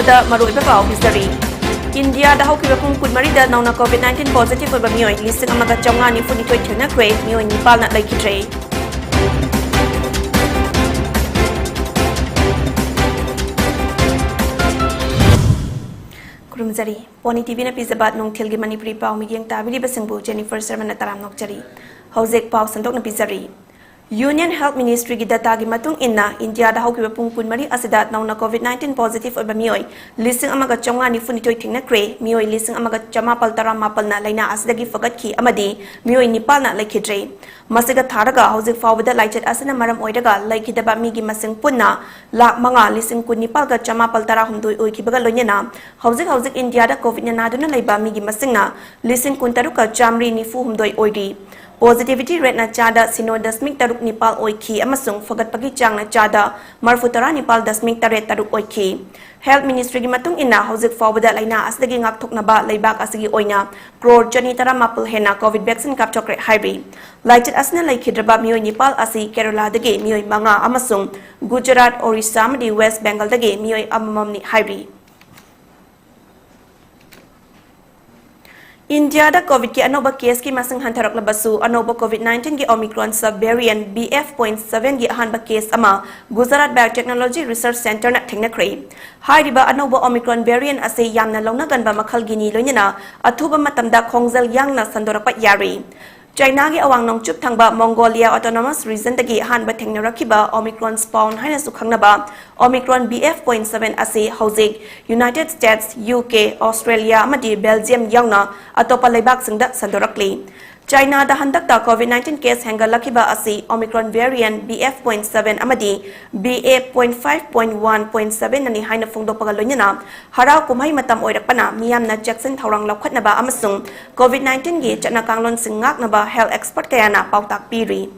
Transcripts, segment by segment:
ꯃꯅꯤꯄꯨꯔꯗ ꯃꯔꯨꯑꯣꯏꯕ ꯄꯥꯎ ꯄꯤꯖꯔꯤ ꯏꯟꯗꯤꯌꯥꯗ ꯍꯧꯈꯤꯕ ꯄꯨꯡ 12ꯗ ꯅꯧꯅ COVID-19 ꯄꯣꯖꯤꯇꯤꯚ ꯑꯣꯏꯕ ꯃꯤꯑꯣꯏ 1,992 ꯊꯦꯡꯅꯈ꯭ꯔꯦ ꯃꯤꯑꯣꯏ 9ꯅ ꯂꯩꯈꯤꯗ꯭ꯔꯦ ꯈꯨꯔꯨꯝꯖꯔꯤ ꯄꯣꯅꯤ ꯇꯤꯚꯤꯅ ꯄꯤꯖꯕ ꯅꯣꯡꯊꯤꯜꯒꯤ ꯃꯅꯤꯄꯨꯔꯤ ꯄꯥꯎ ꯃꯤꯠꯌꯦꯡ ꯇꯥꯕꯤꯔꯤꯕꯁꯤꯡꯕꯨ ꯖꯦꯅꯤꯐꯔ ꯁꯔꯃꯅ ꯇꯔꯥꯝ ꯅꯣꯛꯆꯔꯤ ꯍꯧꯖꯤꯛ ꯄꯥꯎ ꯁꯟꯗꯣꯛꯅ ꯄꯤꯖꯔꯤ यूनियन हेल्थ मिनिस्ट्री की डाटा की मतुंग इन्ना इंडिया दा हौकिबा पुंग 12 असिदा नौना कोविड-19 पॉजिटिव ओइबा मियोय 1,992 थिंगनक्रे मियोय 1,994 ना लाइना असिदगी फगतखी अमदी मियोय 9 ना लैखिद्रे मसिगा थारगा हौजिक फावबदा लाइचत असना मरम ओइरगा लैखिदबा मिगी मसिंग पुन्ना 5,19,994 ओइखिबगा लोइना हौजिक इंडिया दा कोविड नादुना लैबा मिगी मसिंगना 1,63,994 ओइरी Positivity rate na chada sino dasmik taruk nipal oiki amasung fagat pagi chang na chada marfutara nipal dasmik taret taruk oiki. Health Ministry ki matung ina hauzik fawbada laina asdagi ngak thok na ba laibak asagi oina crore jani tara mapul hena COVID vaccine kapchokre hybri. Laichit asna laikhidraba miyoy Nepal asi Kerala dagi miyoy manga amasung Gujarat Orissa madi West Bengal dagi miyoy amamamni hybri. India da COVID ki anoba case ki masang hantarak labasu anoba COVID-19 ki Omicron sub-variant BF.7 ki ahanba case ama Gujarat Biotechnology Research Center na thengnakrei. Hairiba anoba Omicron variant ase yamna longna ganba makhal gini loinana athuba matamda khongjal yangna sandorakpa yari. China ki awang nongchup thangba Mongolia Autonomous Region dagi hanba thengnarakhiba Omicron spawn haina sukhangnaba Omicron BF.7 ase hauzik United States, UK, Australia amadi Belgium yangna atopa laibak singda sandorakli. China da handakta COVID-19 case hangalakhiba ase Omicron variant BF.7 amadi BA.5.1.7 nani haina phongdokpaga loinana harau kumhai matam oirakpana miyamna Jackson thorang lokhatnaba amasung COVID-19 gi chana kanglon singaknaba health expert kayana pautak piri.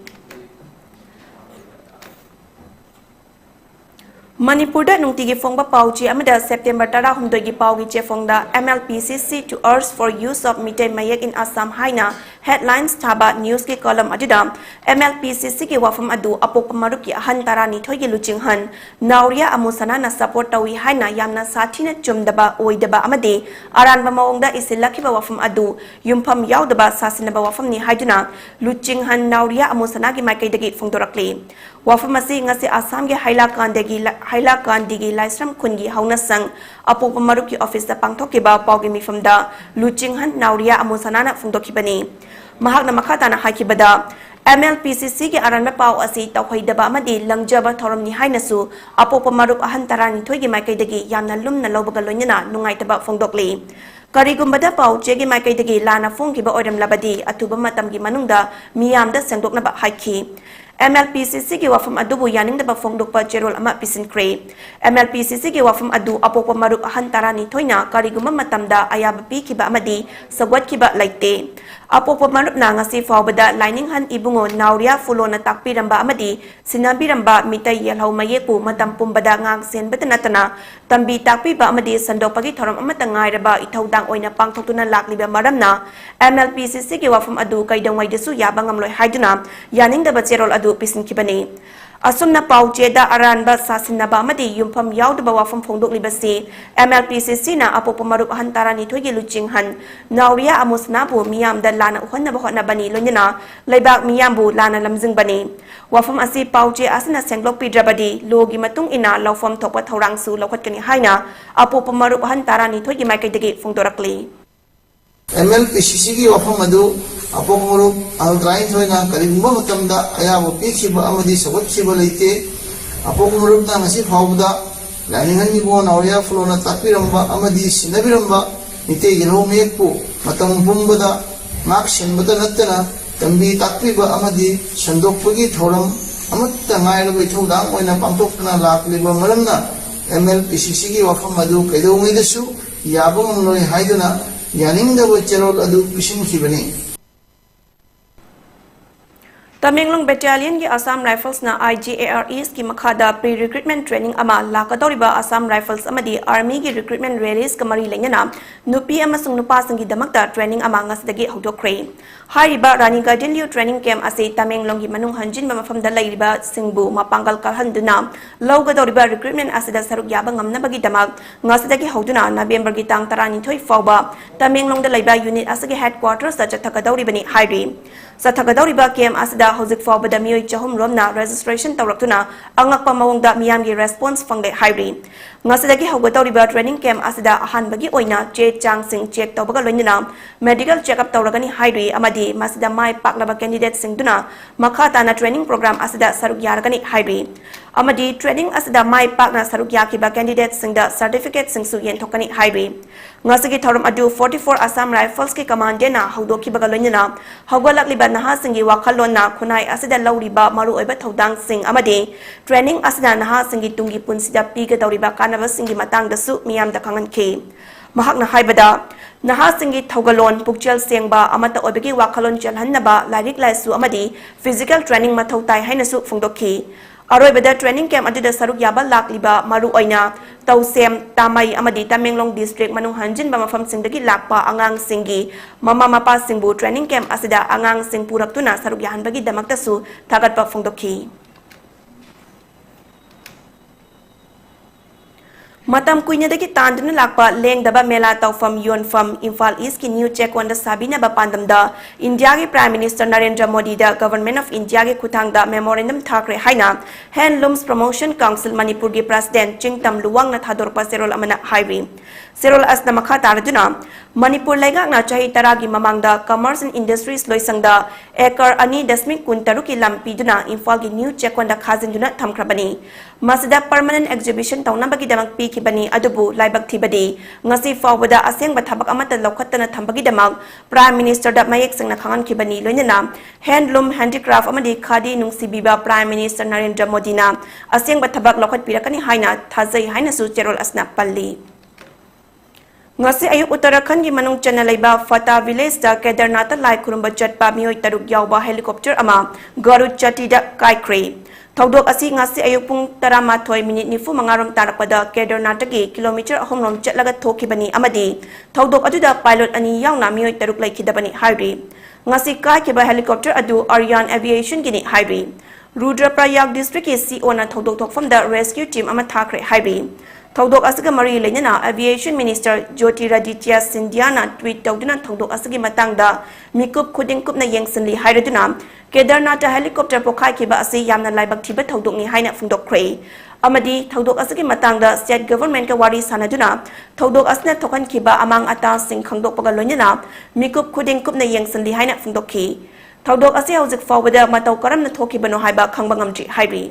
Manipur da nungtigi phongba pauchi amada September 16 gi paugi chefongda MLPCC to urge for use of Mitai Mayak in Assam haina headlines thaba news ki column adida MLPCC ki wafam adu apok maruk ki ahan tarani thoigi luchinghan nauria amusana na support tawi haina yamna sathina chumdaba oidaba amade aranba maongda isilakhiba wafam adu yumpham yaudaba sasinaba wafam ni haiduna luchinghan nauria amusana ki maikai phongdorakli wafam asi ngasi Assam ge Hailakan digi Laisram Kungi Hauna Sang Apok Maruki Office da Pangtokiba Paugi Mifamda Luchinghan Nauria Amusanana Fungdokibani Mahakna Makatana Hakibada MLPCC ki aranba pau asi tawhaidaba amadi langjaba thoram ni hainasu Apok Maruk ahantarani thoigi maikai yamna lumna lobaga loinana nungaitaba Fungdokli Karigumbada pau chegi maikai lana fungkiba oiram labadi atuba matamgi manungda miyamda sengdoknaba haiki MLPCC ki wafam adu bu yaning da phongdokpa cherol ama pisinkre MLPCC ki wafam adu apokpa maruk ahantarani thoina kariguma matamda ayaba pi kiba amadi sagwat kiba laite apokpa maruk na ngasi fawbada lining han ibungo nauria fulona takpiramba amadi sinabiramba mitai yelhau mayeku matam pumbada ngang senbata natana tambi takpiba amadi sandopagi thoram amata ngairaba ithaudang oina pangthokuna lakliba maramna MLPCC ki wafam adu kaidangwai desu yabangam loi haiduna yaning da cherol adu pisin kibani asumna pauche da aranba sasinaba amadi yumpham yaudaba wafam phongdok libasi MLPCC na apopa marup hantarani thoigi luchinghan nauria amusna bu miyam da lana uhonna bahona bani loinana laibak miyam bu lana lamjing bani wafam asi pauche asina senglok pidrabadi logi matung ina lawfam thokpa thorang su lokhatkani haina apopa marup hantarani thoigi maikai dagi phongdorakli MLPCC ki wafam adu apok muruk alrain thoina karigumba matamda ayabo pikhiba amadi sawatchiba leite apok muruk na ngasi phawda laningan ni bo nauria flona tapiramba amadi sinabiramba nite yelo mekpu matam bumbada mak sinbada nattana tambi takpiba amadi sandokpagi thoram amatta ngairaba ithodang oina pamtokna lakliba maramna MLPCC ki wafam adu kaidongai dasu yabam loi haiduna yaning da cherol adu pisin khibani Tamenglong Battalion ki Assam Rifles na IGAREs ki makhada pre-recruitment training ama lakadoriba Assam Rifles amadi Army ki recruitment rallies kamari lenyana nupi amasung nupa sangi damakta training ama ngasdagi hodokre. Hariba Rani Gadinliu training camp ase Tamenglong ki manung hanjin mafamda lairiba singbu mapanggal kalhanduna lawgadoriba recruitment asida saruk yaba ngamnabagi damak ngasdagi hoduna November ki tang 12 fawba Tamenglong da laiba unit asagi headquarters sa chathakadoribani hairi. Sa Tagadoriba camp asida Hozik Fawbada Miyoi Chahum Romna registration Tauratuna Angakpa Mawongda Miyamgi response Fangde Hairi. Ngasidagi Hogadoriba training camp asida Ahanbagi Oina Che Chang Sing check Taubaga Loinina medical check-up Tauragani Hairi Amadi Masida Mai Paklaba candidate Sing Duna Makata na training program asida Saruk Yaragani Hairi. Amadi training asida Mai Pakna Saruk Yakiba candidate Sing da certificate Sing Su Yen Tokani Hairi. Ngasigi Thorum Adu 44 Assam Rifles ki commandant na Haudoki Bagaloinina Haugalak Liba Naha Singi Wakalon na Kunai asida Lauriba Maru Oiba Thaudang Sing Amadi training asida Naha Singi Tungi Punsida Piga Tauriba Kanava Singi Matang Dasu Miyam da Kangan K. Mahak na Haibada Naha Singi Thaugalon Pukchel Sengba Amata Obigi Wakalon Jalhanaba Larik Laisu Amadi physical training Matautai Hainasu Fungdoki. Aroibada training camp adida saruk yaba lakliba maru oina tausem tamai amadi Tamenglong district manung hanjin ba mafam singdagi lakpa angang singi mama mapa singbu training camp asida angang sing puraktuna saruk yahan bagi damaktasu tagatpa fungdoki. Matam kuinadagi tanduna lakpa lengdaba mela taufam yonfam Imphal East ki new check wanda sabina ba pandamda India ki Prime Minister Narendra Modi da Government of India ki kuthangda memorandum thakre haina Handlooms Promotion Council Manipur ki President Chingtam Luwang na thadorpa serol amana hairi. Serol asna makha taraduna Manipur laigak na chahi taragi mamangda Commerce and Industries loisangda ekar ani dasmik kuntaru ki lampi duna Imphal ki new check wanda khazin duna thamkrabani. Masida permanent exhibition taunabagi damak pi Bani adubu laibak thibadi ngasi fawbada aseng bathabak amata lokhatana thambagi damak Prime Minister da mayek singna khangan khibani loinana handloom handicraft amadi khadi nungsibiba Prime Minister Narendra Modi na aseng bathabak lokhat pirakani haina thazai haina su cherol asna palli. Ngasi ayuk Uttarakhand ki manung chana laiba Fata village da Kedarnath lai kurumba chatpa miyoi taruk yawba helicopter ama Garud chati da kaikre. Thaudok asi ngasi ayuk pung 12 minit nifu mangarom tarakpada Kedarnath ki kilometer ahomrom chatlaga thokibani amadi thaudok aduda pilot ani yauna miyoi taruk laikhidabani hairi. Ngasi kai kiba helicopter adu Aryan Aviation gini hairi. Rudraprayag district ki CO na thaudok thokfamda rescue team ama thakre hairi. Thaudok asaga mari lenyana Aviation Minister Jyotiraditya Scindia na tweet tawduna thaudok asagi matangda mikup khudingkup na yengsanli hairaduna Kedarnath helicopter pokhai kiba asi yamna laibak thiba thaudok ni haina fungdokre. Amadi thaudok asagi matangda state government ka wari sanaduna thaudok asna thokan kiba amang ata sing khangdok paga loinana mikup khudingkup na yengsanli haina fungdokhi. Thaudok asi hauzik fawbada matau karam na thokibano haiba khangbangam hairi.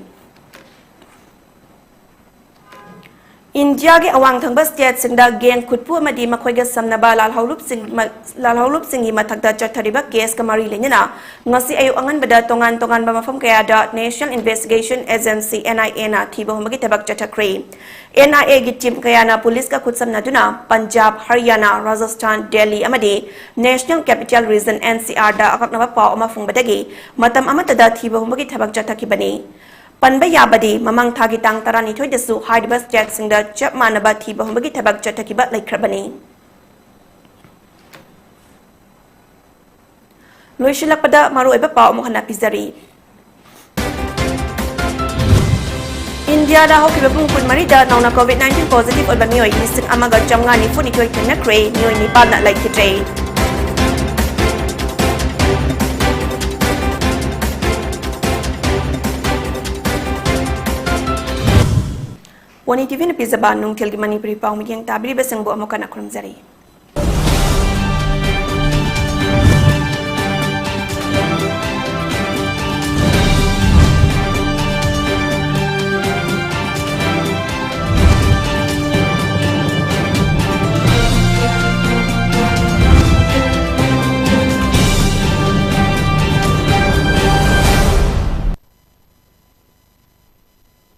India ke awang thangba state singda gen khutpu amadi makhoiga samnaba lalhaulup singi mathakda chathariba case kamari lenyana ngasi ayu angan bada tongan ba mafam kaya da National Investigation Agency NIA na thiba humagi tabak chathakre. NIA gi team kaya na police ka khutsamna duna Punjab, Haryana, Rajasthan, Delhi amadi National Capital Region NCR da akaknaba paw ama fungbadagi matam amatada thiba humagi tabak chathakibani. Panba yabadi mamang thagi tang tarani thoi desu haidibas jet singda chap manaba thiba humbagi thabak chatakiba laikhrabani. Loishilakpada maru eba paw mohana pizari. India da hokiba pung kunmari da nauna COVID-19 positive oiba miyoi lising amaga jamnga ni funi thoi tenna kre miyoi ni palna laikhitre. PONYTV na pizza ba nung tilgi Manipuri pa umiging tabiri basang buo mo ka na kurumzari.